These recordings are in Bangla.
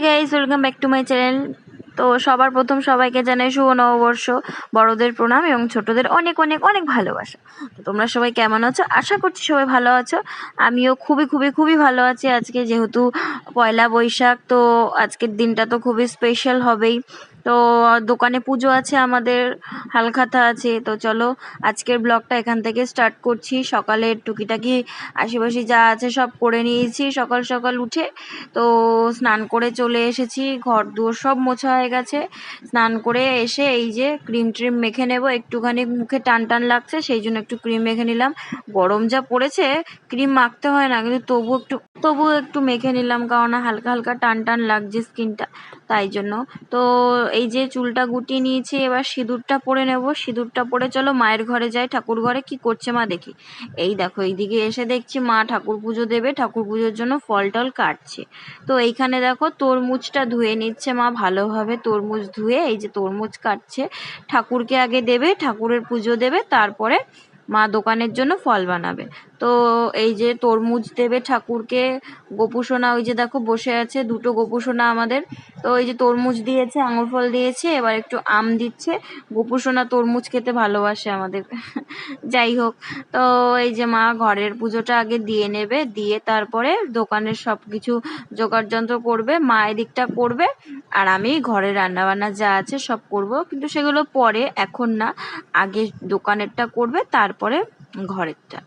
Guys, welcome back to my channel. তো সবার প্রথম সবাইকে জানাই শুভ নববর্ষ। বড়দের প্রণাম এবং ছোটদের অনেক অনেক অনেক ভালোবাসা। তো তোমরা সবাই কেমন আছো? আশা করছি সবাই ভালো আছো। আমিও খুবই খুবই খুবই ভালো আছি। আজকে যেহেতু পয়লা বৈশাখ, তো আজকের দিনটা তো খুবই স্পেশাল হবেই। তো দোকানে পুজো আছে, আমাদের হালখাতা আছে। তো চলো আজকের ব্লগটা এখান থেকে স্টার্ট করছি। সকালের টুকিটাকি আশেপাশে যা আছে সব করে নিয়েছি সকাল সকাল উঠে। তো স্নান করে চলে এসেছি, ঘর দুয়ার সব মোছা হয়ে গেছে। স্নান করে এসে এই যে ক্রিম ট্রিম মেখে নেব, একটুখানি মুখে টান টান লাগছে সেই জন্য একটু ক্রিম মেখে নিলাম। গরম যা পড়েছে, ক্রিম মাখতে হয় না কিন্তু তবুও একটু মেখে নিলাম, কারণ হালকা হালকা টান টান লাগছে স্কিনটা, তাই জন্য। তো এই যে চুলটা গুটিয়ে নিয়েছি, এবার সিঁদুরটা পরে নেব। সিঁদুরটা পরে চলো মায়ের ঘরে যাই। ঠাকুর ঘরে কি করছে মা দেখি। এই দেখো, এইদিকে এসে দেখছি মা ঠাকুর পুজো দেবে, ঠাকুর পুজোর জন্য ফল টল কাটছে। তো এইখানে দেখো তরমুজটা ধুয়ে নিচ্ছে মা ভালোভাবে। তরমুজ ধুয়ে এই যে তরমুজ কাটছে। ঠাকুরকে আগে দেবে, ঠাকুরের পুজো দেবে, তারপরে মা দোকানের জন্য ফল বানাবে। তো এই যে তরমুজ দেবে ঠাকুরকে। গোপুসোনা ওই যে দেখো বসে আছে, দুটো গোপুসোনা আমাদের। তো এই যে তরমুজ দিয়েছে, আঙুর ফল দিয়েছে, এবার একটু আম দিচ্ছে। গোপুসোনা তরমুজ খেতে ভালোবাসে আমাদের। যাই হোক, তো এই যে মা ঘরের পুজোটা আগে দিয়ে নেবে, দিয়ে তারপরে দোকানের সব কিছু জোগাড় যন্ত্র করবে। মা এদিকটা করবে আর আমি ঘরে রান্না বান্না যা আছে সব করব, কিন্তু সেগুলো পরে, এখন না। আগে দোকানেরটা করবে, তারপরে ঘরেরটা।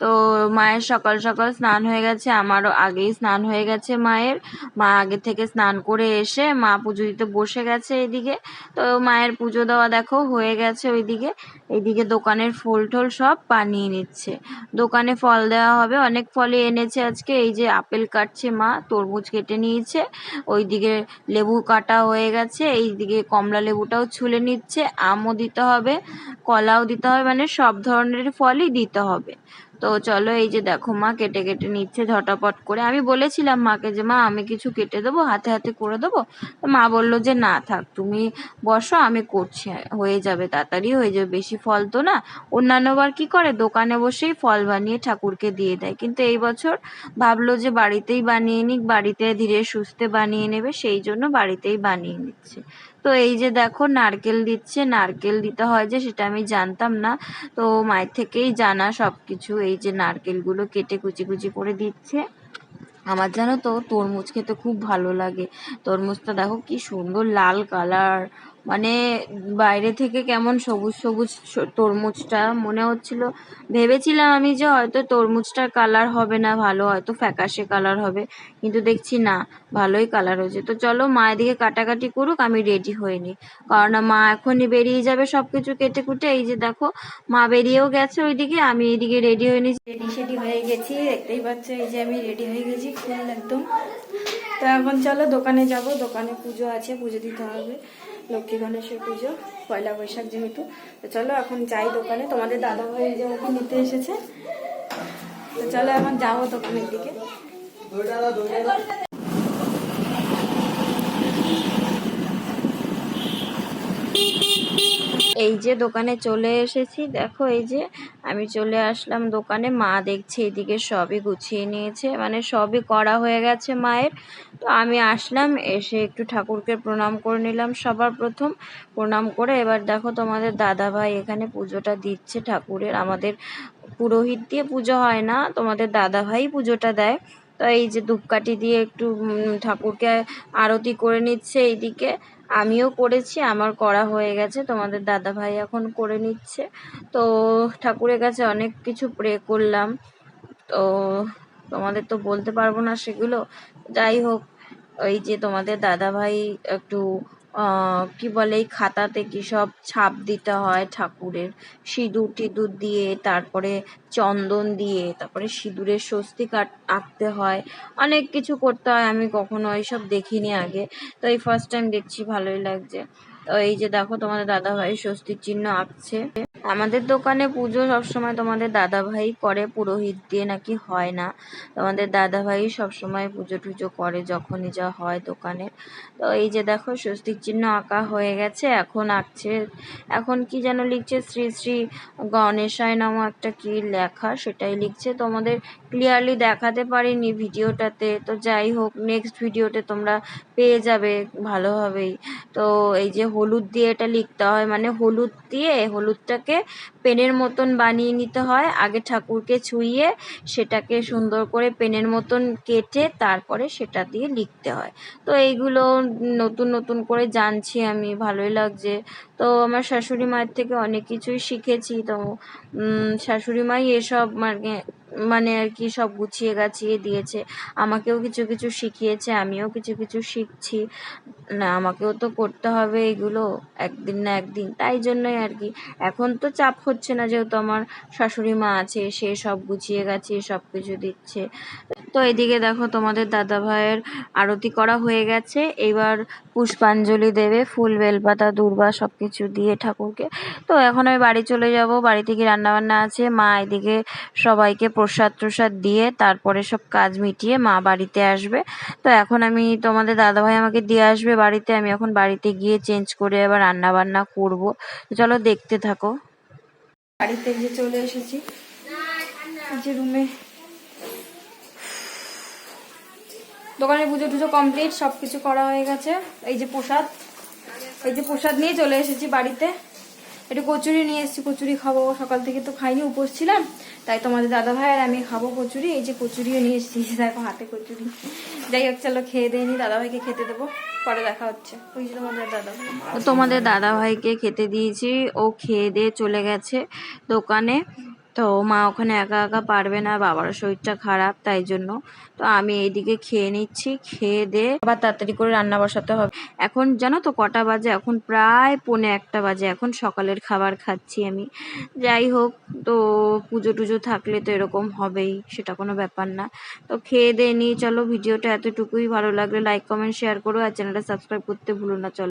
তো মায়ের সকাল সকাল স্নান হয়ে গেছে, আমারও আগেই স্নান হয়ে গেছে মায়ের। মা আগে থেকে স্নান করে এসে মা পুজো দিতে বসে গেছে এদিকে। তো মায়ের পুজো দেওয়া দেখো হয়ে গেছে ওইদিকে। এইদিকে দোকানের ফুল টল সব বানিয়ে নিচ্ছে। দোকানে ফল দেওয়া হবে, অনেক ফলই এনেছে আজকে। এই যে আপেল কাটছে মা, তরমুজ কেটে নিয়েছে, ওইদিকে লেবু কাটা হয়ে গেছে, এইদিকে কমলা লেবুটাও ছুলে নিচ্ছে, আমও দিতে হবে, কলাও দিতে হবে, মানে সব ধরনের ফলই দিতে হবে। তো চলো এই যে দেখো মা কেটে কেটে নিচ্ছে ঝটাপট করে। আমি বলেছিলাম মাকে যে মা আমি কিছু কেটে দেবো, হাতে হাতে করে দেবো। তো মা বললো যে না থাক, তুমি বসো, আমি করছি, হয়ে যাবে, তাড়াতাড়ি হয়ে যাবে, বেশি ফল তো না। অন্যান্যবার কি করে দোকানে বসেই ফল বানিয়ে ঠাকুরকে দিয়ে দেয়, কিন্তু এই বছর ভাবলো যে বাড়িতেই বানিয়ে নিক, বাড়িতে ধীরে সুস্থে বানিয়ে নেবে, সেই জন্য বাড়িতেই বানিয়ে নিচ্ছে। তো এই যে দেখো নারকেল দিচ্ছে, নারকেল দিতে হয় যে সেটা আমি জানতাম না, তো মায়ের থেকেই জানা সবকিছু। এই যে নারকেলগুলো কেটে কুচি কুচি করে দিচ্ছে। আমার জানো তো তরমুজ খেতে খুব ভালো লাগে। তরমুজটা দেখো কি সুন্দর লাল কালার, মানে বাইরে থেকে কেমন সবুজ সবুজ তরমুজটা মনে হচ্ছিল। ভেবেছিলাম আমি যে হয়তো তরমুজটার কালার হবে না ভালো, হয়তো ফ্যাকাশে কালার হবে, কিন্তু দেখছি না, ভালোই কালার হয়েছে। তো চলো মা এদিকে কাটাকাটি করুক, আমি রেডি হয়ে নিই, কারণ মা এখনই বেরিয়ে যাবে সবকিছু কেটে কুটে। এই যে দেখো মা বেরিয়েও গেছে ওইদিকে, আমি এইদিকে রেডি হয়ে নিয়েছি, রেডি সেডি হয়ে গেছি, দেখতেই পাচ্ছ এই যে আমি রেডি হয়ে গেছি ফুল একদম। তো এখন চলো দোকানে যাব, দোকানে পুজো আছে, পুজো দিতে হবে, লক্ষ্মী গণেশের পুজো, পয়লা বৈশাখ যেহেতু। তো চলো এখন যাই দোকানে, তোমাদের দাদা ভাই যে ওকে নিতে এসেছে। তো চলো এখন যাবো দোকানের দিকে। এই যে দোকানে চলে এসেছি, দেখো এই যে আমি চলে আসলাম দোকানে। মা দেখছি এদিকে সবই গুছিয়ে নিয়েছে, মানে সবই করা হয়ে গেছে মায়ের। তো আমি আসলাম, এসে একটু ঠাকুরকে প্রণাম করে নিলাম সবার প্রথম। প্রণাম করে এবার দেখো তোমাদের দাদা ভাই এখানে পুজোটা দিচ্ছে ঠাকুরের। আমাদের পুরোহিত দিয়ে পুজো হয় না, তোমাদের দাদা ভাই পুজোটা দেয়। তো এই যে ধূপকাঠি দিয়ে একটু ঠাকুরকে আরতি করে নিচ্ছে এইদিকে। আমিও করেছি, আমার করা হয়ে গেছে, তোমাদের দাদা ভাই এখন করে নিচ্ছে। তো ঠাকুরের কাছে অনেক কিছু প্রে করলাম, তো তোমাদের তো বলতে পারবো না সেগুলো। যাই হোক, ওই যে তোমাদের দাদা ভাই একটু কি বলে, এই খাতাতে কি সব ছাপ দিতে হয় ঠাকুরের, সিঁদুর টিঁদুর দিয়ে, তারপরে চন্দন দিয়ে, তারপরে সিঁদুরের স্বস্তিক আঁকতে হয়, অনেক কিছু করতে হয়। আমি কখনো এইসব দেখিনি আগে, তো এই ফার্স্ট টাইম দেখছি, ভালোই লাগছে। তো এই যে দেখো তোমাদের দাদা ভাই স্বস্তিক চিহ্ন আঁকছে। আমাদের দোকানে পুজো সবসময় তোমাদের দাদা ভাই করে, পুরোহিত দিয়ে নাকি হয় না। তোমাদের দাদা ভাই সবসময় পুজো টুজো করে যখনই যা হয় দোকানে। তো এই যে দেখো স্বস্তিক চিহ্ন আঁকা হয়ে গেছে, এখন আঁকছে, এখন কি যেন লিখছে, শ্রী শ্রী গণেশায় নামও একটা কি লেখা, সেটাই লিখছে। তোমাদের ক্লিয়ারলি দেখাতে পারিনি ভিডিওটাতে। তো যাই হোক, নেক্সট ভিডিওতে তোমরা পেয়ে যাবে ভালোভাবেই। তো এই যে হলুদ দিয়ে এটা লিখতে হয়, মানে হলুদ দিয়ে হলুদটাকে পেনের মতন বানিয়ে নিতে হয়। আগে ঠাকুরকে ছুঁয়ে সেটাকে সুন্দর করে পেনের মতন কেটে তারপরে সেটা দিয়ে লিখতে হয়। তো এইগুলো নতুন নতুন করে জানছি আমি, ভালোই লাগছে। তো আমার শাশুড়ি মায়ের থেকে অনেক কিছুই শিখেছি। তো শাশুড়ি মাই এসব মানে আর কি সব গুছিয়ে গাছিয়ে দিয়েছে, আমাকেও কিছু কিছু শিখিয়েছে, আমিও কিছু কিছু শিখছি। না, আমাকেও তো করতে হবে এগুলো একদিন না একদিন, তাই জন্যই আর কি। এখন তো চাপ হচ্ছে না, যেহেতু আমার শাশুড়ি মা আছে, সে সব গুছিয়ে গাছিয়ে সব কিছু দিচ্ছে। তো এদিকে দেখো তোমাদের দাদা ভাইয়ের আরতি করা হয়ে গেছে, এবার পুষ্পাঞ্জলি দেবে, ফুল বেলপাতা দূর্বা সব কিছু দিয়ে ঠাকুরকে। তো এখন আমি বাড়ি চলে যাব, বাড়ি থেকে রান্নাবান্না আছে, মা এদিকে সবাইকে প্রসাদ ট্রসাদ দিয়ে তারপরে সব কাজ মিটিয়ে মা বাড়িতে আসবে। তো এখন আমি তোমাদের দাদাভাই আমাকে দিয়ে আসবে বাড়িতে, আমি এখন বাড়িতে গিয়ে চেঞ্জ করে আবার রান্না বান্না করবো। তো চলো দেখতে থাকো। বাড়িতে গিয়ে চলে এসেছি, যে রুমে দোকানে পুজো টুজো কমপ্লিট, সব কিছু করা হয়ে গেছে। এই যে প্রসাদ নিয়ে চলে এসেছি বাড়িতে। একটু কচুরি নিয়ে এসেছি, কচুরি খাবো, সকাল থেকে তো খাইনি, উপোস ছিলাম, তাই তোমাদের দাদা ভাই আর আমি খাবো কচুরি। এই যে কচুরিও নিয়ে এসেছি, দেখো হাতে কচুরি। যাই হোক, চলো খেয়ে দিয়ে নি, দাদা ভাইকে খেতে দেবো, পরে দেখা হচ্ছে। ওই যে তোমাদের দাদা ভাইকে খেতে দিয়েছি, ও খেয়ে দিয়ে চলে গেছে দোকানে। তো মা ওখানে একা একা পারবে না, বাবারও শরীরটা খারাপ, তাই জন্য। তো আমি এইদিকে খেয়ে নিচ্ছি, খেয়ে দিয়ে আবার তাড়াতাড়ি করে রান্না বসাতে হবে। এখন জানো তো কটা বাজে? এখন প্রায় 1:45 বাজে, এখন সকালের খাবার খাচ্ছি আমি। যাই হোক, তো পুজো টুজো থাকলে তো এরকম হবেই, সেটা কোনো ব্যাপার না। তো খেয়ে দিয়ে নিয়ে চলো, ভিডিওটা এতটুকুই। ভালো লাগলে লাইক কমেন্ট শেয়ার করো, আর চ্যানেলটা সাবস্ক্রাইব করতে ভুলো না। চলো।